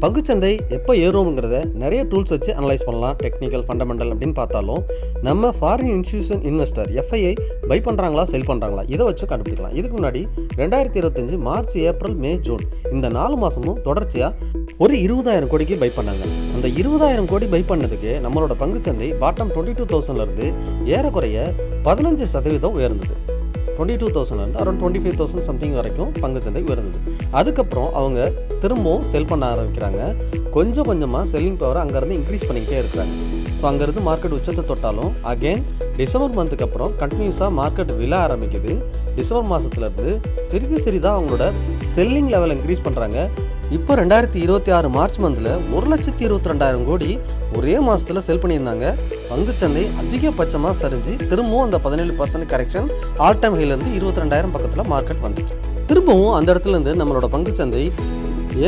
பங்குச்சந்தை எப்போ ஏறும்ங்கிறத நிறைய டூல்ஸ் வச்சு அனலைஸ் பண்ணலாம். டெக்னிக்கல், ஃபண்டமெண்டல் அப்படின்னு பார்த்தாலும் நம்ம foreign institution investor FII buy பண்ணுறாங்களா செல் பண்ணுறாங்களா இதை வச்சு கண்டுபிடிக்கலாம். இதுக்கு முன்னாடி 2025 மார்ச், ஏப்ரல், மே, ஜூன் இந்த 4 மாதமும் தொடர்ச்சியாக ஒரு 20,000 கோடிக்கு பை பண்ணாங்க. அந்த 20,000 கோடி பை பண்ணதுக்கு நம்மளோட பங்குச்சந்தை பாட்டம் 22,000லேருந்து ஏறக்குறைய 15% உயர்ந்தது. 22,000லேருந்து அரௌண்ட் 25,000 சம்திங் வரைக்கும் பங்குச்சந்தை உயர்ந்தது. அதுக்கப்புறம் அவங்க திரும்பவும் செல் பண்ண ஆரம்பிக்கிறாங்க. கொஞ்சம் கொஞ்சமாக செல்லிங் பவரை அங்கேருந்து இன்க்ரீஸ் பண்ணிக்கிட்டே இருக்கிறாங்க. ஸோ அங்கேருந்து மார்க்கெட் உச்சத்தை தொட்டாலும் அகெயின் டிசம்பர் மந்த்துக்கு அப்புறம் கண்டினியூஸாக மார்க்கெட் விழ ஆரம்பிக்குது. டிசம்பர் மாதத்துலேருந்து சிறிதாக அவங்களோட செல்லிங் லெவல் இன்க்ரீஸ் பண்ணுறாங்க. இப்போ 2026 மார்ச் மந்தில் 1,22,000 கோடி ஒரே மாதத்தில் செல் பண்ணியிருந்தாங்க. பங்குச்சந்தை அதிகபட்சமாக சரிஞ்சு திரும்பவும் அந்த 17% கரெக்ஷன் ஆல் டைம் ஹைலேருந்து 22,000 பக்கத்தில் மார்க்கெட் வந்துச்சு. திரும்பவும் அந்த இடத்துலேருந்து நம்மளோட பங்குச்சந்தை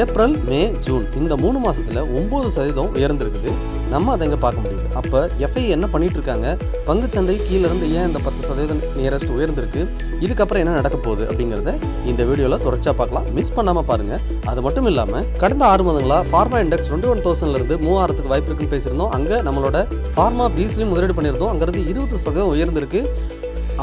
ஏப்ரல், மே, ஜூன் இந்த 3 மாதத்தில் 9% உயர்ந்திருக்குது. நம்ம அதை இங்கே பார்க்க முடியுது. அப்போ எஃப்ஐ என்ன பண்ணிட்டு இருக்காங்க, பங்குச்சந்தை கீழேருந்து ஏன் இந்த 10% நியரஸ்ட் உயர்ந்திருக்கு, இதுக்கப்புறம் என்ன நடக்க போகுது அப்படிங்கிறத இந்த வீடியோவில் தொடர்ச்சியாக பார்க்கலாம். மிஸ் பண்ணாமல் பாருங்கள். அது மட்டும் இல்லாமல் கடந்த 6 மாதங்களாக ஃபார்மா இண்டெக்ஸ் 21,000லேருந்து 3,000க்கு வாய்ப்பு இருக்குன்னு பேசியிருந்தோம். அங்கே நம்மளோட ஃபார்மா பீஸ்லையும் முதலீடு பண்ணியிருந்தோம். அங்கேருந்து 20% உயர்ந்திருக்கு.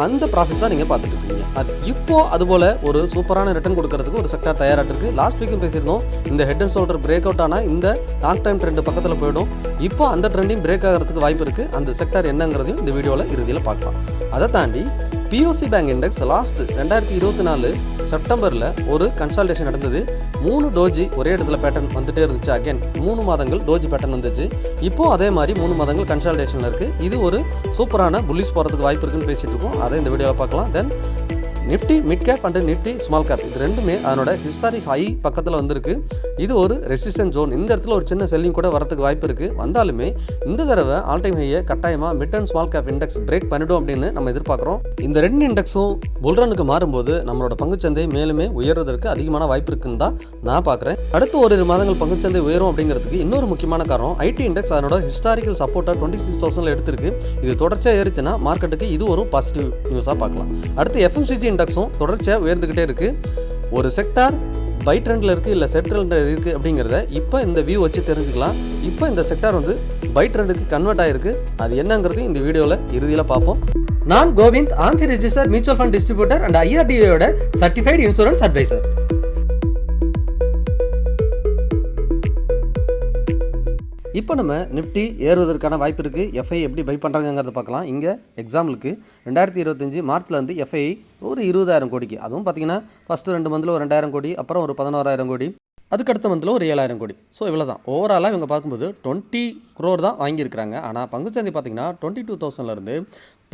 அந்த ப்ராஃபிட் தான் நீங்கள் பார்த்துட்டு இருக்கீங்க. அது இப்போது அதுபோல் ஒரு சூப்பரான ரிட்டர்ன் கொடுக்கறதுக்கு ஒரு செக்டார் தயாராக இருக்குது. லாஸ்ட் வீக்கும் பேசியிருந்தோம், இந்த head and shoulder break out ஆனால் இந்த லாங் டைம் ட்ரெண்ட் பக்கத்தில் போயிடும். இப்போ அந்த ட்ரெண்டையும் பிரேக் ஆகிறதுக்கு வாய்ப்பு இருக்குது. அந்த செக்டார் என்னங்கிறதையும் இந்த வீடியோவில் இறுதியில் பார்க்கலாம். அதை தாண்டி பிஓசி பேங்க் இண்டெக்ஸ் லாஸ்ட் 2024 செப்டம்பரில் ஒரு கன்சால்டேஷன் நடந்தது. 3 டோஜி ஒரே இடத்துல பேட்டர்ன் வந்துட்டே இருந்துச்சு. அகைன் 3 மாதங்கள் டோஜி பேட்டர்ன் வந்துச்சு. இப்போது அதே மாதிரி 3 மாதங்கள் கன்சால்டேஷனில் இருக்குது. இது ஒரு சூப்பரான புல்லிஷ் போகிறதுக்கு வாய்ப்பு இருக்குன்னு பேசிகிட்டு இருக்கோம். அதை இந்த வீடியோவில் பார்க்கலாம். Then Nifty mid cap and Nifty small cap இது ரெண்டுமே அதனோட ஹிஸ்டாரிக் ஹை பக்கத்தில் வந்திருக்கு. இது ஒரு ரெசிஸ்டன்ஸ் ஜோன். இந்த இடத்துல ஒரு சின்ன செல்லிங் கூட வரதுக்கு வாய்ப்பு இருக்குது. வந்தாலுமே இந்த தடவை ஆல் டைம் ஹையை கட்டாயமாக mid and small cap index break பண்ணிடும் அப்படின்னு நம்ம எதிர்பார்க்குறோம். இந்த 2 இண்டெக்ஸும் புல்ரனுக்கு மாறும்போது நம்மளோட பங்குச்சந்தை மேலுமே உயர்வதற்கு அதிகமான வாய்ப்பு இருக்குன்னு தான் நான் பார்க்குறேன். அடுத்த ஒரு மாதங்கள் பங்குச்சந்தை உயரும் அப்படிங்கிறதுக்கு இன்னொரு முக்கியமான காரணம் ஐடி இண்டெக்ஸ் அதனோட ஹிஸ்டாரிக்கல் சப்போர்ட்டை 26,000 எடுத்திருக்கு. இது தொடர்ச்சியாக ஏறிச்சுன்னா மார்க்கெட்டுக்கு இது ஒரு பாசிட்டிவ் நியூஸாக பார்க்கலாம். அடுத்து எஃப்எம்சிஜி இண்டெக்ஸும் தொடர்ச்சியாக உயர்ந்துக்கிட்டே இருக்குது. ஒரு செக்டார் பை ட்ரெண்டில் இருக்குது இல்லை செட் ட்ரெண்டில் இருக்குது அப்படிங்கிறத இப்போ இந்த வியூ வச்சு தெரிஞ்சுக்கலாம். இப்போ இந்த செக்டார் பை ட்ரெண்டுக்கு கன்வெர்ட் ஆகிருக்கு. அது என்னங்கிறதையும் இந்த வீடியோவில் இறுதியில் பார்ப்போம். நான் Govind, AMFI register mutual fund distributor and ஐஆர்டிஏயோட சர்டிஃபைட் இன்சூரன்ஸ் அட்வைசர். இப்போ நம்ம நிஃப்டி ஏறுவதற்கான வாய்ப்பு இருக்குது. எஃப்ஐ எப்படி பை பண்ணுறாங்கிறத பார்க்கலாம். இங்கே எக்ஸாம்பிளுக்கு 2025 மார்ச்லேருந்து எஃப்ஐ ஒரு 20,000 கோடிக்கு, அதுவும் பார்த்தீங்கன்னா ஃபஸ்ட்டு 2 மந்தில் ஒரு 2,000 கோடி, அப்புறம் ஒரு 11,000 கோடி, அதுக்கடுத்த மந்தில் ஒரு 7,000 கோடி. ஸோ இவ்வளோ தான். ஓவராலாக இவங்க பார்க்கும்போது 20 crore தான் வாங்கியிருக்கிறாங்க. ஆனால் பங்குச்சந்தை பார்த்தீங்கன்னா 22,000லேருந்து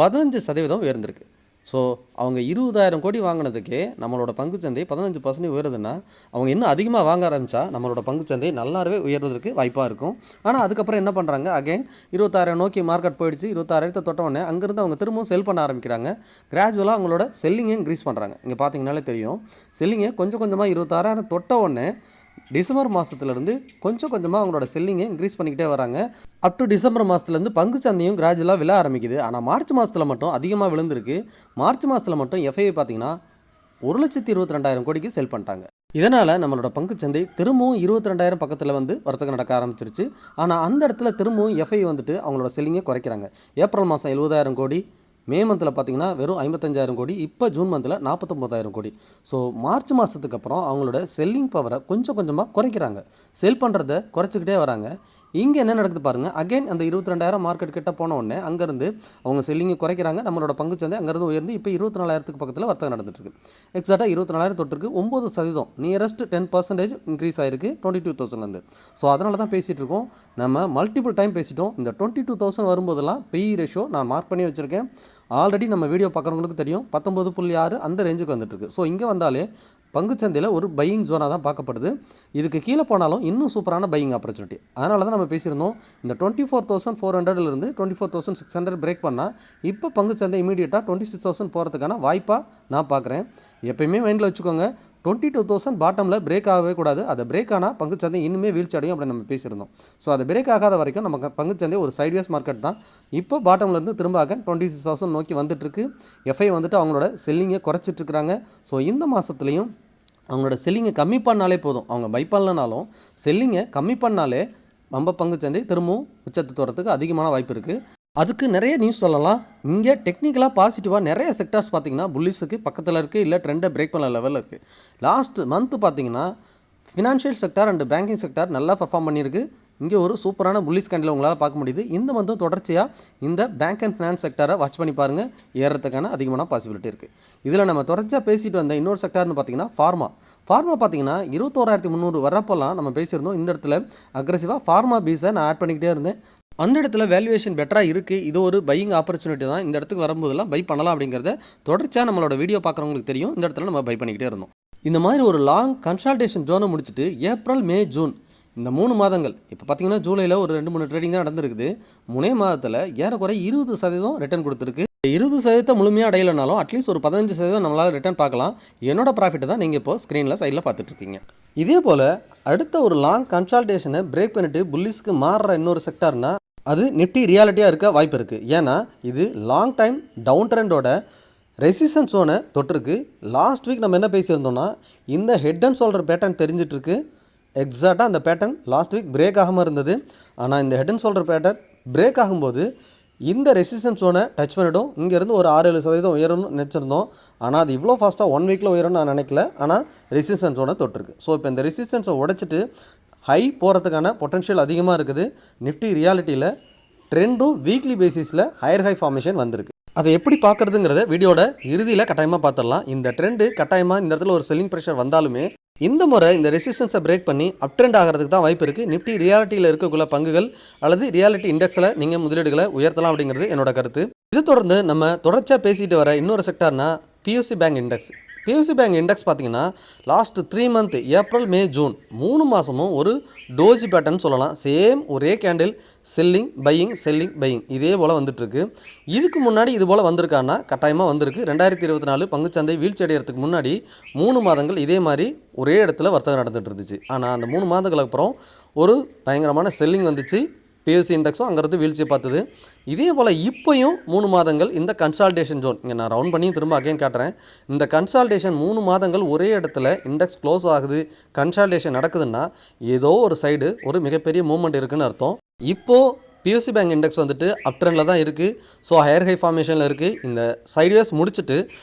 15% உயர்ந்திருக்கு. ஸோ அவங்க 20,000 கோடி வாங்கினதுக்கே நம்மளோட பங்குச்சந்தை 15% உயருதுன்னா அவங்க இன்னும் அதிகமாக வாங்க ஆரம்பித்தா நம்மளோட பங்குச்சந்தை நல்லாவே உயர்வதற்கு வாய்ப்பாக இருக்கும். ஆனால் அதுக்கப்புறம் என்ன பண்ணுறாங்க, அகைன் 26,000 நோக்கி மார்க்கெட் போயிடுச்சு. 26,000 தொட்டவுடனே அங்கேருந்து அவங்க திரும்பவும் செல் பண்ண ஆரம்பிக்கிறாங்க. கிராஜுவலாக அவங்களோட செல்லிங்கை இன்க்ரீஸ் பண்ணுறாங்க. இங்கே பார்த்தீங்கனாலே தெரியும், செல்லிங்கை கொஞ்சம் கொஞ்சமாக 26,000 தொட்ட உடனே டிசம்பர் மாதத்துலேருந்து கொஞ்சம் கொஞ்சமாக அவங்களோட செல்லிங்கை இன்க்ரீஸ் பண்ணிக்கிட்டே வராங்க. அப் டு டிசம்பர் மாதத்துலேருந்து பங்குச்சந்தையும் கிராஜுவலாக விழ ஆரம்பிக்குது. ஆனால் மார்ச் மாதத்தில் மட்டும் அதிகமாக விழுந்திருக்கு. மார்ச் மாதத்தில் மட்டும் எஃப்ஐ பார்த்தீங்கன்னா 1,22,000 கோடிக்கு செல் பண்ணிட்டாங்க. இதனால் நம்மளோட பங்குச்சந்தை திரும்பவும் 22,000 பக்கத்தில் வர்த்தகம் நடக்க ஆரம்பிச்சிருச்சு. ஆனால் அந்த இடத்துல திரும்பவும் எஃப்ஐ அவங்களோட செல்லிங்கை குறைக்கிறாங்க. ஏப்ரல் மாதம் 70,000 கோடி, மே மந்தில் பார்த்தீங்கன்னா வெறும் 55,000 கோடி, இப்போ ஜூன் மந்தில் 49,000 கோடி. ஸோ மார்ச் மாதத்துக்கு அப்புறம் அவங்களோட செல்லிங் பவரை கொஞ்சம் கொஞ்சமாக குறைக்கிறாங்க. செல் பண்ணுறத குறைச்சிக்கிட்டே வராங்க. இங்கே என்ன நடக்குது பாருங்கள், அகைன் அந்த 22,000 மார்க்கெட் கிட்ட போன உடனே அங்கேருந்து அவங்க செல்லிங்கை குறைக்கிறாங்க. நம்மளோட பங்குச்சந்தை அங்கேருந்து உயர்ந்து இப்போ 24,000க்கு பக்கத்தில் வர்த்தகம் நடந்துட்டுருக்கு. எக்ஸாக்டாக 24,000 தொட்டிருக்கு. 9% நியரஸ்ட் 10% இன்க்ரீஸ் ஆகிருக்கு 22,000லேருந்து. ஸோ அதனால தான் பேசிகிட்டு இருக்கோம். நம்ம மல்டிபிள் டைம் பேசிட்டோம். இந்த 22,000 வரும்போதெல்லாம் PE ரேஷியோ நான் மார்க் பண்ணி வச்சுருக்கேன். ஆல்ரெடி நம்ம வீடியோ பார்க்குறவங்களுக்கு தெரியும் 19.6 அந்த ரேஞ்சுக்கு வந்துட்டுருக்கு. ஸோ இங்கே வந்தாலே பங்குச்சந்தையில் ஒரு பையிங் ஜோனாக தான் பார்க்கப்படுது. இதுக்கு கீழே போனாலும் இன்னும் சூப்பரான பையிங் ஆப்பர்ச்சுனிட்டி. அதனால தான் நம்ம பேசியிருந்தோம், இந்த 24,400லேருந்து 24,600 பிரேக் பண்ணால் இப்போ பங்குச்சந்தை இமீடியட்டாக 26,000 போகிறதுக்கான வாய்ப்பாக நான் பார்க்குறேன். எப்பயுமே மைண்டில் வச்சுக்கோங்க, 22,000 பாட்டமில் பிரேக் ஆகவே கூடாது. அதை பிரேக் ஆனால் பங்குச்சந்தை இன்னுமே வீழ்ச்சி அடையும் அப்படின்னு நம்ம பேசியிருந்தோம். ஸோ அதை பிரேக் ஆகாத வரைக்கும் நம்ம பங்குச்சந்தை ஒரு சைட்வேஸ் மார்க்கெட் தான். இப்போ பாட்டம்லேருந்து திரும்ப 26,000 நோக்கி வந்துட்டுருக்கு. எஃப்ஐ அவங்களோட செல்லிங்கை குறைச்சிட்ருக்குறாங்க. ஸோ இந்த மாதத்துலேயும் அவங்களோட செல்லிங்கை கம்மி பண்ணாலே போதும். அவங்க பை பண்ணலனாலும் செல்லிங்கை கம்மி பண்ணாலே நம்ம பங்குச்சந்தை திரும்பவும் உச்சத்துக்கு வரத்துக்கு அதிகமான வாய்ப்பு இருக்குது. அதுக்கு நிறைய நியூஸ் சொல்லலாம். இங்கே டெக்னிக்கலாக பாசிட்டிவாக நிறைய செக்டார்ஸ் பார்த்திங்கன்னா புல்லிஸுக்கு பக்கத்தில் இருக்குது, இல்லை ட்ரெண்டை பிரேக் பண்ண லெவலில் இருக்குது. லாஸ்ட் மந்த்து பார்த்திங்கன்னா financial sector and banking sector நல்லா பர்ஃபார்ம் பண்ணியிருக்கு. இங்கே ஒரு சூப்பரான புல்லிஸ் கேண்டில் உங்களால் பார்க்க முடியுது. இந்த மந்த்தும் தொடர்ச்சியாக இந்த பேங்க் அண்ட் ஃபினான்ஸ் செக்டாரை வாட்ச் பண்ணி பாருங்கள், ஏறத்துக்கான அதிகமான பாசிபிலிட்டி இருக்குது. இதில் நம்ம தொடர்ச்சியாக பேசிட்டு வந்த இன்னொரு செக்டார்னு பார்த்திங்கன்னா ஃபார்மா பார்த்திங்கன்னா 21,300 வரப்போலாம் நம்ம பேசியிருந்தோம். இந்த இடத்துல அக்ரெசிவாக ஃபார்மா பீஸை நான் ஆட் பண்ணிக்கிட்டே இருந்தேன். அந்த இடத்துல வேல்யூவேஷன் பெட்டராக இருக்குது. இது ஒரு பையிங் ஆப்பர்ச்சுனிட்டி தான். இந்த இடத்துக்கு வரும்போதெல்லாம் பை பண்ணலாம் அப்படிங்கிறத தொடர்ச்சியாக நம்மளோட வீடியோ பார்க்குறவங்களுக்கு தெரியும். இந்த இடத்துல நம்ம பை பண்ணிக்கிட்டே இருந்தோம். இந்த மாதிரி ஒரு லாங் கன்சல்டேஷன் ஜோனை முடிச்சுட்டு ஏப்ரல், மே, ஜூன் இந்த 3 மாதங்கள் இப்போ பார்த்திங்கன்னா ஜூலையில் ஒரு 2-3 ட்ரேடிங் தான் நடந்திருக்குது. 3 மாதத்தில் ஏறக்குறைய 20% ரிட்டர்ன் கொடுத்துருக்கு. 20% முழுமையாக அடையலைனாலும் அட்லீஸ்ட் ஒரு 15% நம்மளால் ரிட்டர்ன் பார்க்கலாம். என்னோட ப்ராஃபிட்டை தான் நீங்கள் இப்போ ஸ்க்ரீனில் சைடில் பார்த்துட்ருக்கீங்க. இதே போல் அடுத்த ஒரு லாங் கன்சல்டேஷனை பிரேக் பண்ணிவிட்டு புல்லிஸ்க்கு மாறுற இன்னொரு செக்டார்னா அது நிஃப்டி ரியாலிட்டியாக இருக்க வாய்ப்பு இருக்குது. ஏன்னா இது லாங் டைம் டவுன் ட்ரெண்டோட ரெசிஸ்டன்ஸ் ஜோனை தொட்டிருக்கு. லாஸ்ட் வீக் நம்ம என்ன பேசியிருந்தோம்னா இந்த ஹெட் அண்ட் ஷோல்டர் பேட்டர்ன் தெரிஞ்சிட்ருக்கு. எக்ஸாக்டாக அந்த பேட்டர்ன் லாஸ்ட் வீக் பிரேக் ஆகாமல் இருந்தது. ஆனால் இந்த head and shoulder pattern break ஆகும்போது இந்த ரெசிஸ்டன்ஸ் ஜோனை டச் பண்ணிவிடும். இங்கேருந்து ஒரு 6-7% உயரும்னு நினச்சிருந்தோம். ஆனால் அது இவ்வளோ ஃபாஸ்ட்டாக 1 வீக்கில் உயரும்னு நான் நினைக்கல. ஆனால் ரெசிஸ்டன்ஸ் ஜோனை தொட்டிருக்கு. ஸோ இப்போ இந்த ரெசிஸ்டன்ஸை உடைச்சிட்டு ஹை போகிறதுக்கான பொட்டன்ஷியல் அதிகமாக இருக்குது. நிஃப்டி ரியாலிட்டியில் ட்ரெண்டும் வீக்லி பேசிஸில் ஹையர் ஹை ஃபார்மேஷன் வந்திருக்கு. அதை எப்படி பார்க்குறதுங்கிறத வீடியோட இறுதியில் கட்டாயமாக பார்த்துடலாம். இந்த ட்ரெண்டு கட்டாயமாக இந்த இடத்துல ஒரு செல்லிங் ப்ரெஷர் வந்தாலுமே இந்த முறை இந்த ரெசிஸ்டன்ஸை பிரேக் பண்ணி அப் ட்ரெண்ட் ஆகிறதுக்கு தான் வாய்ப்பு இருக்குது. நிஃப்டி ரியாலிட்டியில் இருக்கக்குள்ள பங்குகள் அல்லது ரியாலிட்டி இண்டெக்ஸில் நீங்கள் முதலீடுகளை உயர்த்தலாம் அப்படிங்கிறது என்னோட கருத்து. இது தொடர்ந்து நம்ம தொடர்ச்சியாக பேசிட்டு வர இன்னொரு செக்டார்னா PSU bank index. PSU bank index பார்த்திங்கன்னா last 3 month April, May, June 3 மாதமும் ஒரு டோஜி பேட்டர்ன் சொல்லலாம். சேம் ஒரே candle selling buying selling buying இதே போல் வந்துட்டுருக்கு. இதுக்கு முன்னாடி இது போல் வந்திருக்கான்னா கட்டாயமாக வந்திருக்கு. 2024 பங்குச்சந்தை வீழ்ச்சி அடைகிறதுக்கு முன்னாடி 3 மாதங்கள் இதே மாதிரி ஒரே இடத்துல வர்த்தகம் நடந்துகிட்டு இருந்துச்சு. ஆனால் அந்த 3 மாதங்களுக்கு அப்புறம் ஒரு பயங்கரமான செல்லிங் வந்துச்சு. பிஎஸ்சி இண்டெக்ஸும் அங்கேருந்து வீழ்ச்சியை பார்த்தது. இதே போல் இப்போயும் 3 மாதங்கள் இந்த கன்சால்டேஷன் ஜோன், இங்கே நான் ரவுண்ட் பண்ணி திரும்ப அகைன் காட்டுறேன். இந்த கன்சால்டேஷன் 3 மாதங்கள் ஒரே இடத்துல இண்டெக்ஸ் க்ளோஸ் ஆகுது, கன்சால்டேஷன் நடக்குதுன்னா ஏதோ ஒரு சைடு ஒரு மிகப்பெரிய மூவ்மெண்ட் இருக்குதுன்னு அர்த்தம். இப்போது பியூசி பேங்க் இண்டெக்ஸ் வந்துட்டு அப் ட்ரெண்டில் தான் இருக்குது. ஸோ ஹையர் ஹை ஃபார்மேஷனில் இருக்குது. இந்த சைட்வேஸ் முடிச்சுட்டு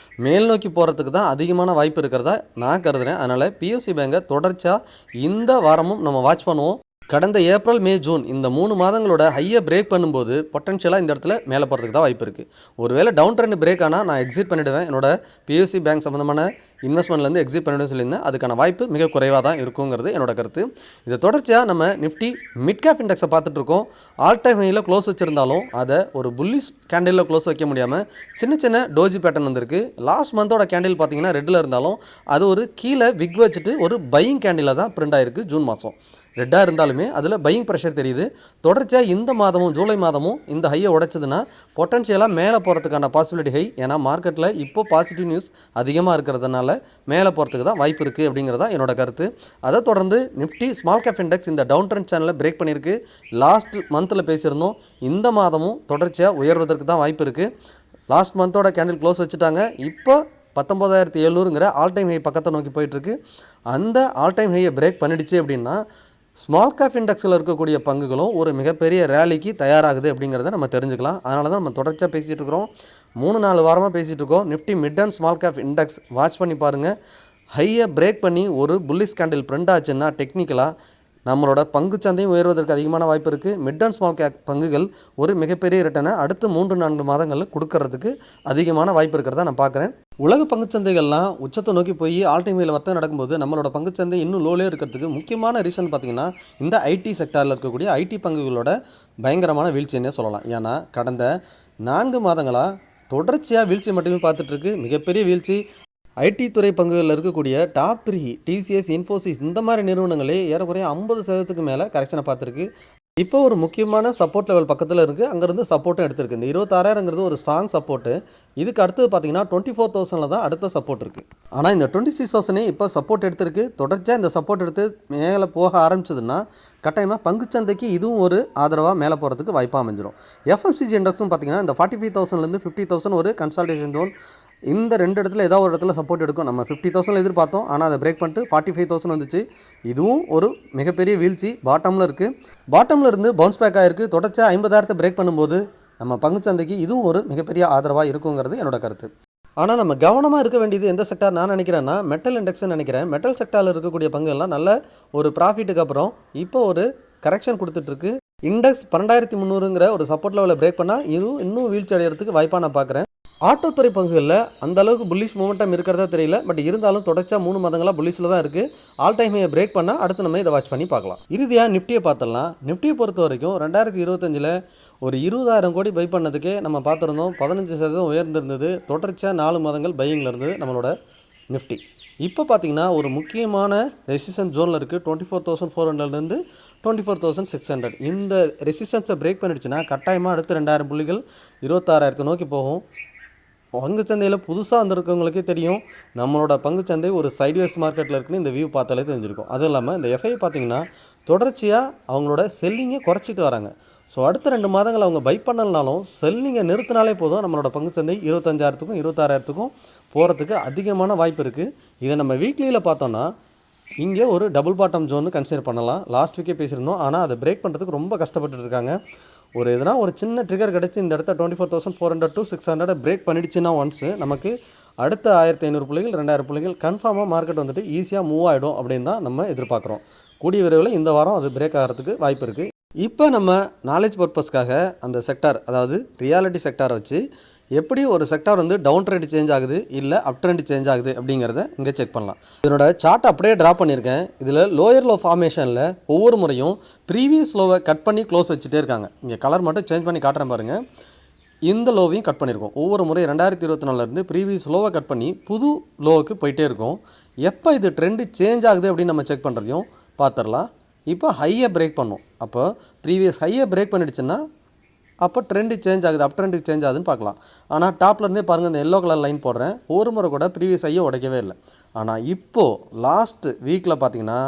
மேல் நோக்கி போகிறதுக்கு தான் அதிகமான வாய்ப்பு இருக்கிறதா நான் கருதுகிறேன். அதனால் பியூசி பேங்கை தொடர்ச்சியாக இந்த வாரமும் நம்ம வாட்ச் பண்ணுவோம். கடந்த ஏப்ரல், மே, ஜூன் இந்த 3 மாதங்களோட ஹையை பிரேக் பண்ணும்போது பொட்டன்ஷியலாக இந்த இடத்துல மேலே போகிறதுக்கு தான் வாய்ப்பு இருக்குது. ஒருவேளை டவுன் ட்ரெண்ட் பிரேக் ஆனால் நான் எக்ஸிட் பண்ணிவிடுவேன். என்னோட பியூசி பேங்க் சம்மந்தமான இன்வெஸ்ட்மெண்ட்லேருந்து எக்ஸிட் பண்ணிவிடுன்னு சொல்லியிருந்தேன். அதுக்கான வாய்ப்பு மிக குறைவாக தான் இருக்குங்கிறது என்னோட கருத்து. இதை தொடர்ச்சியாக நம்ம நிஃப்டி மிட் கேப் இண்டெக்ஸை பார்த்துட்ருக்கோம். ஆல் டைம் ஹையில் க்ளோஸ் வச்சுருந்தாலும் அதை ஒரு புல்லிஷ் கேண்டிலில் க்ளோஸ் வைக்க முடியாமல் சின்ன டோஜி பேட்டர்ன் வந்திருக்கு. லாஸ்ட் மந்தோட கேண்டில் பார்த்திங்கன்னா ரெட்டில் இருந்தாலும் அது ஒரு கீழே விக் வச்சுட்டு ஒரு பையிங் கேண்டில் தான் பிரிண்ட் ஆகிருக்கு. ஜூன் மாதம் ரெட்டாக இருந்தாலுமே அதில் பையிங் ப்ரெஷர் தெரியுது. தொடர்ச்சியாக இந்த மாதமும் ஜூலை மாதமும் இந்த ஹையை உடைச்சதுன்னா பொட்டன்ஷியலாக மேலே போகிறதுக்கான பாசிபிலிட்டி ஹை. ஏன்னா மார்க்கெட்டில் இப்போது பாசிட்டிவ் நியூஸ் அதிகமாக இருக்கிறதுனால மேலே போகிறதுக்கு தான் வாய்ப்பு இருக்குது அப்படிங்கிறதா என்னோட கருத்து. அதை தொடர்ந்து நிஃப்டி ஸ்மால் கேப் இண்டெக்ஸ் இந்த டவுன் ட்ரெண்ட் சேனலில் பிரேக் பண்ணியிருக்கு. லாஸ்ட் மந்தில் பேசியிருந்தோம். இந்த மாதமும் தொடர்ச்சியாக உயர்வதற்கு தான் வாய்ப்பு இருக்குது. லாஸ்ட் மந்தோட கேண்டில் க்ளோஸ் வச்சுட்டாங்க. இப்போ 19,700ங்கிற ஆல் டைம் ஹை பக்கத்தை நோக்கி போயிட்டுருக்கு. அந்த ஆல் டைம் ஹையை பிரேக் பண்ணிடுச்சு அப்படின்னா ஸ்மால் கேப் இண்டெக்ஸில் இருக்கக்கூடிய பங்குகளும் ஒரு மிகப்பெரிய ரேலிக்கு தயாராகுது அப்படிங்கிறத நம்ம தெரிஞ்சுக்கலாம். அதனால தான் நம்ம தொடர்ச்சியாக பேசிகிட்டு இருக்கிறோம். 3-4 வாரமாக பேசிகிட்டு இருக்கோம். Nifty mid and small cap index watch பண்ணி பாருங்கள். ஹையை பிரேக் பண்ணி ஒரு புல்லிஷ் கேண்டில் பிரிண்ட் ஆச்சுன்னா டெக்னிக்கலாக நம்மளோட பங்குச்சந்தையும் உயர்வதற்கு அதிகமான வாய்ப்பு இருக்குது. மிட் அண்ட் ஸ்மால் கேப் பங்குகள் ஒரு மிகப்பெரிய ரிட்டனை அடுத்து 3-4 மாதங்களில் கொடுக்கறதுக்கு அதிகமான வாய்ப்பு இருக்கிறதா நான் பார்க்குறேன். உலக பங்குச்சந்தைகள்லாம் உச்சத்தை நோக்கி போய் ஆல் டைம் ஹையில் வர்த்தகம் நடக்கும்போது நம்மளோட பங்குச்சந்தை இன்னும் லோலே இருக்கிறதுக்கு முக்கியமான ரீசன் பார்த்திங்கன்னா இந்த ஐடி செக்டாரில் இருக்கக்கூடிய ஐடி பங்குகளோட பயங்கரமான வீழ்ச்சின்னே சொல்லலாம். ஏன்னா கடந்த 4 மாதங்களாக தொடர்ச்சியாக வீழ்ச்சி மட்டுமே பார்த்துட்ருக்கு. மிகப்பெரிய வீழ்ச்சி. ஐடி துறை பங்குகளில் இருக்கக்கூடிய டாப் 3 டிசிஎஸ், இன்ஃபோசிஸ் இந்த மாதிரி நிறுவனங்களே ஏறக்குறைய 50% மேலே கரெக்ஷனை பார்த்துருக்கு. இப்போ ஒரு முக்கியமான சப்போர்ட் லெவல் பக்கத்தில் இருக்குது. அங்கேருந்து சப்போர்ட்டும் எடுத்திருக்கு. இந்த 26,000ங்கிறது ஒரு ஸ்ட்ராங் சப்போர்ட்டு. இதுக்கு அடுத்தது பார்த்திங்கன்னா 24,000 தான் அடுத்த சப்போர்ட் இருக்குது. ஆனால் இந்த 26,000 இப்போ சப்போர்ட் எடுத்திருக்கு. தொடர்ச்சியாக இந்த சப்போர்ட் எடுத்து மேலே போக ஆரம்பிச்சதுன்னா கட்டாயமாக பங்குச்சந்தைக்கு இதுவும் ஒரு ஆதரவாக மேலே போகிறதுக்கு வாய்ப்பாக அமைஞ்சிடும். எஃப்எம்சிஜி இண்டெக்ஸும் பார்த்திங்கன்னா இந்த 45,000லேருந்து 50,000 ஒரு கன்சல்டேஷன் ஜோன். இந்த ரெண்டு இடத்துல ஏதாவது ஒரு இடத்துல சப்போர்ட் எடுக்கும். நம்ம 50,000 எதிர்பார்த்தோம், ஆனால் அதை பிரேக் பண்ணிட்டு 45,000 வந்துச்சு. இதுவும் ஒரு மிகப்பெரிய வீழ்ச்சி பாட்டமில் இருக்குது. பாட்டமில் இருந்து பவுன்ஸ் பேக் ஆகிருக்கு. தொடர்ச்சியாக 50,000 பிரேக் பண்ணும்போது நம்ம பங்குச்சந்தைக்கு இதுவும் ஒரு மிகப்பெரிய ஆதரவாக இருக்குங்கிறது என்னோட கருத்து. ஆனால் நம்ம கவனமாக இருக்க வேண்டியது எந்த செக்டார் நான் நினைக்கிறேன்னா மெட்டல் இண்டெக்ஸ்ன்னு நினைக்கிறேன். மெட்டல் செக்டாரில் இருக்கக்கூடிய பங்குகள்லாம் நல்ல ஒரு ப்ராஃபிட்டுக்கு அப்புறம் இப்போ ஒரு கரெக்ஷன் கொடுத்துட்ருக்கு. இண்டெக்ஸ் 12,300ங்கிற ஒரு சப்போர்ட் லெவலில் பிரேக் பண்ணால் இதுவும் இன்னும் வீழ்ச்சி அடைகிறதுக்கு வாய்ப்பாக நான் பார்க்குறேன். ஆட்டோத்துறை பங்குகளில் அந்த அளவுக்கு புல்லிஷ் மூமெண்டம் இருக்கிறதா தெரியல. பட் இருந்தாலும் தொடர்ச்சியாக 3 மாதங்களாக புல்லிஷில் தான் இருக்குது. ஆல் டைம் ஹையை பிரேக் பண்ணால் அடுத்து நம்ம இதை வாட்ச் பண்ணி பார்க்கலாம். இறுதியாக நிஃப்டியை பார்த்துடலாம். நிஃப்டியை பொறுத்த வரைக்கும் 2025 ஒரு 20,000 கோடி பை பண்ணதுக்கே நம்ம பார்த்துருந்தோம். 15% உயர்ந்திருந்தது. தொடர்ச்சியாக 4 மாதங்கள் பையிங்கில் இருந்தது நம்மளோட நிஃப்டி. இப்போ பார்த்திங்கன்னா ஒரு முக்கியமான ரெசிஸ்டன்ஸ் ஜோனில் இருக்குது. 24,400லேருந்து 24,600. இந்த ரெசிஸ்டன்ஸை பிரேக் பண்ணிடுச்சுன்னா கட்டாயமாக அடுத்து 2,000 புள்ளிகள் 26,000 நோக்கி போகும். பங்குச்சந்தையில் புதுசாக வந்திருக்கவங்களுக்கே தெரியும் நம்மளோட பங்குச்சந்தை ஒரு சைட்வேஸ் மார்க்கெட்டில் இருக்குன்னு இந்த வியூ பார்த்தாலே தெரிஞ்சிருக்கும். அதுவும் இல்லாமல் இந்த எஃப்ஐ பார்த்திங்கன்னா தொடர்ச்சியாக அவங்களோட செல்லிங்கை குறைச்சிட்டு வராங்க. ஸோ அடுத்த 2 மாதங்கள் அவங்க பை பண்ணலனாலும் செல்லிங்கை நிறுத்தினாலே போதும் நம்மளோட பங்குச்சந்தை 25,000க்கும் 26,000க்கும் போகிறதுக்கு அதிகமான வாய்ப்பு இருக்குது. இதை நம்ம வீக்லியில் பார்த்தோன்னா இங்கே ஒரு டபுள் பாட்டம் ஜோன்னு கன்சிடர் பண்ணலாம். லாஸ்ட் வீக்கே பேசியிருந்தோம். ஆனால் அதை பிரேக் பண்ணுறதுக்கு ரொம்ப கஷ்டப்பட்டு இருக்காங்க. ஒரு சின்ன ட்ரிகர் கிடச்சி இந்த இடத்த 24,400 to 600 பிரேக் பண்ணிடுச்சுன்னா ஒன்ஸு நமக்கு அடுத்த 1,500 புள்ளிகள் 2,000 புள்ளிகள் கன்ஃபார்மாக மார்க்கெட் வந்துட்டு ஈஸியாக மூவ் ஆகிடும் அப்படின்னு தான் நம்ம எதிர்பார்க்குறோம். கூடிய விரைவில் இந்த வாரம் அது பிரேக் ஆகிறதுக்கு வாய்ப்பு இருக்குது. இப்போ நம்ம நாலேஜ் பர்பஸ்க்காக அந்த செக்டார், அதாவது ரியாலிட்டி செக்டாரை வச்சு எப்படி ஒரு செக்டார் வந்து டவுன் ட்ரெண்ட் சேஞ்ச் ஆகுது இல்லை அப் ட்ரெண்ட் சேஞ்ச் ஆகுது அப்படிங்கிறத இங்கே செக் பண்ணலாம். இதனோட சார்ட் அப்படியே ட்ரா பண்ணியிருக்கேன். இதில் லோயர் லோ ஃபார்மேஷனில் ஒவ்வொரு முறையும் ப்ரீவியஸ் லோவை கட் பண்ணி க்ளோஸ் வச்சுட்டே இருக்காங்க. இங்கே கலர் மட்டும் சேஞ்ச் பண்ணி காட்டுறேன் பாருங்கள். இந்த லோவையும் கட் பண்ணியிருக்கோம். ஒவ்வொரு முறை 2024 ப்ரீவியஸ் லோவை கட் பண்ணி புது லோவுக்கு போயிட்டே இருக்கும். எப்போ இது ட்ரெண்டு சேஞ்ச் ஆகுது அப்படின்னு நம்ம செக் பண்ணுறதையும் பார்த்துடலாம். இப்போ ஹையை பிரேக் பண்ணும். அப்போ ப்ரீவியஸ் ஹையை பிரேக் பண்ணிடுச்சுன்னா அப்போ ட்ரெண்டு சேஞ்ச் ஆகுது, அப் ட்ரெண்டுக்கு சேஞ்ச் ஆகுதுன்னு பார்க்கலாம். ஆனால் டாப்லேருந்தே பாருங்கள், இந்த எல்லோ கலர் லைன் போடுறேன். ஒரு முறை கூட ப்ரீவியஸ் ஹையை உடைக்கவே இல்லை. ஆனால் இப்போது லாஸ்ட் வீக்கில் பார்த்திங்கன்னா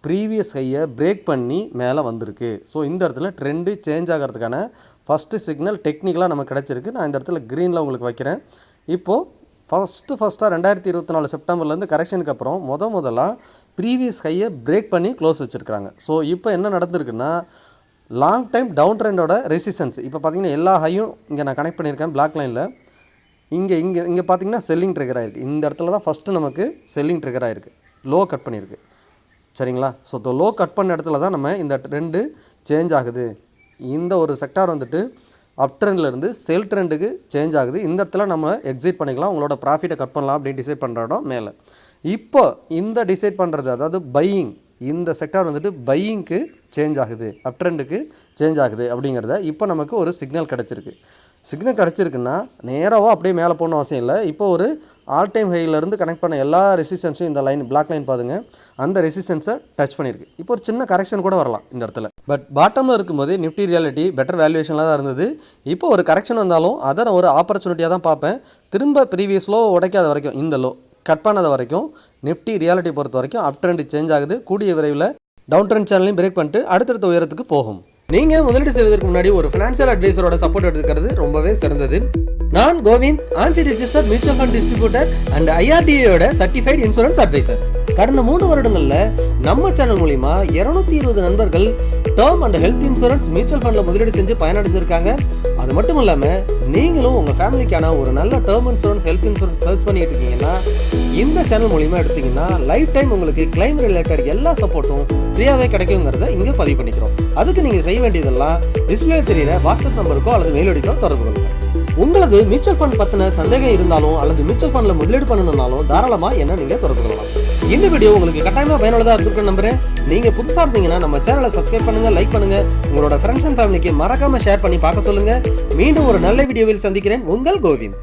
ப்ரீவியஸ் ஹையை பிரேக் பண்ணி மேலே வந்திருக்கு. ஸோ இந்த இடத்துல ட்ரெண்டு சேஞ்ச் ஆகிறதுக்கான ஃபஸ்ட்டு சிக்னல் டெக்னிக்கலாக நமக்கு கிடச்சிருக்கு. நான் இந்த இடத்துல க்ரீனில் உங்களுக்கு வைக்கிறேன். இப்போது ஃபஸ்ட்டாக 2024 செப்டம்பர்லேருந்து கரெக்ஷனுக்கு அப்புறம் முதலாக ப்ரீவியஸ் ஹையை பிரேக் பண்ணி க்ளோஸ் வச்சுருக்காங்க. ஸோ இப்போ என்ன நடந்திருக்குன்னா லாங் டைம் டவுன் ட்ரெண்டோட ரெசிஸ்டன்ஸ் இப்போ பார்த்திங்கன்னா எல்லா ஹையும் இங்கே நான் கனெக்ட் பண்ணியிருக்கேன் பிளாக் லைனில். இங்கே பார்த்திங்கன்னா செல்லிங் ட்ரிகர் ஆகிருக்கு. இந்த இடத்துல தான் ஃபஸ்ட்டு நமக்கு செல்லிங் ட்ரிகர் ஆகிருக்கு. லோ கட் பண்ணியிருக்கு. சரிங்களா? ஸோ லோ கட் பண்ண இடத்துல தான் நம்ம இந்த ட்ரெண்டு சேஞ்ச் ஆகுது. இந்த ஒரு செக்டார் வந்துட்டு அப் ட்ரெண்ட்லேருந்து செல் ட்ரெண்டுக்கு சேஞ்ச் ஆகுது. இந்த இடத்துல நம்ம எக்ஸிட் பண்ணிக்கலாம், உங்களோட ப்ராஃபிட்டை கட் பண்ணலாம் அப்படின்னு டிசைட் பண்ணுற இடம் மேலே. இப்போ இந்த டிசைட் பண்ணுறது, அதாவது பையிங், இந்த செக்டார் வந்துட்டு பையிங்க்கு சேஞ்ச் ஆகுது, அப் ட்ரெண்டுக்கு சேஞ்ச் ஆகுது அப்படிங்கிறத இப்போ நமக்கு ஒரு சிக்னல் கிடச்சிருக்குன்னா நேராக அப்படியே மேலே போகணும் அவசியம் இல்லை. இப்போ ஒரு ஆல் டைம் ஹையிலேருந்து கனெக்ட் பண்ண எல்லா ரெசிஸ்டன்ஸும் இந்த லைன் பிளாக் லைன் பாருங்க, அந்த ரெசிஸ்டன்ஸை டச் பண்ணியிருக்கு. இப்போ ஒரு சின்ன கரெக்ஷன் கூட வரலாம் இந்த இடத்துல. பட் பாட்டமில் இருக்கும்போது நிஃப்டி ரியாலிட்டி பெட்டர் வேல்யூவேஷனில் தான் இருந்தது. இப்போ ஒரு கரெக்ஷன் வந்தாலும் அதை நான் ஒரு ஆப்பர்ச்சுனிட்டியாக தான் பார்ப்பேன். திரும்ப ப்ரீவியஸ் லோ உடைக்காத வரைக்கும், இந்த லோ கட் பண்ணது வரைக்கும் நிஃப்டி ரியாலிட்டி பொறுத்த வரைக்கும் அப் ட்ரெண்ட் சேஞ்ச் ஆகுது. கூடிய விரைவில் டவுன் ட்ரெண்ட் சேனலையும் பிரேக் பண்ணிட்டு அடுத்தடுத்த உயரத்துக்கு போகும். நீங்கள் முதலீடு செய்வதற்கு முன்னாடி ஒரு ஃபினான்ஷியல் அட்வைசரோட சப்போர்ட் எடுத்துக்கிறது ரொம்பவே சிறந்தது. நான் Govind, AMFI register mutual fund distributor and IRDA certified insurance advisor. கடந்த 3 வருடங்களில் நம்ம சேனல் மூலிமா 220 நண்பர்கள் term and health insurance mutual ஃபண்டில் முதலீடு செஞ்சு பயனடைஞ்சிருக்காங்க. அது மட்டும் இல்லாமல் நீங்களும் உங்கள் ஃபேமிலிக்கான ஒரு நல்ல term insurance, health insurance search பண்ணிட்டு இருக்கீங்கன்னா இந்த சேனல் மூலிமா எடுத்தீங்கன்னா லைஃப் டைம் உங்களுக்கு கிளைம் ரிலேட்டட் எல்லா சப்போர்ட்டும் ஃப்ரீயாகவே கிடைக்குங்கிறத இங்கே பதிவு பண்ணிக்கிறோம். அதுக்கு நீங்கள் செய்ய வேண்டியதெல்லாம் டிஸ்பிளே தெரியுற வாட்ஸ்அப் நம்பருக்கோ அல்லது மெயில் ஐடிக்கோ தொடர்பு கொள்ளுங்கள். உங்களுக்கு மியூச்சுவல் ஃபண்ட் பற்றின சந்தேகம் இருந்தாலும் அல்லது மியூச்சுவல் ஃபண்டில் முதலீடு பண்ணணும்னாலும் தாராளமாக என்ன நீங்கள் தொடர்பு கொள்ளலாம். இந்த வீடியோ உங்களுக்கு கட்டாயமாக பயனுள்ளதாக இருக்குன்னு நம்புறேன். நீங்கள் புதுசாக இருந்தீங்கன்னா நம்ம சேனலை சப்ஸ்கிரைப் பண்ணுங்கள், லைக் பண்ணுங்கள், உங்களோட ஃப்ரெண்ட்ஸ் அண்ட் ஃபேமிலிக்கு மறக்காமல் ஷேர் பண்ணி பார்க்க சொல்லுங்கள். மீண்டும் ஒரு நல்ல வீடியோவில் சந்திக்கிறேன். உங்கள் கோவிந்த்.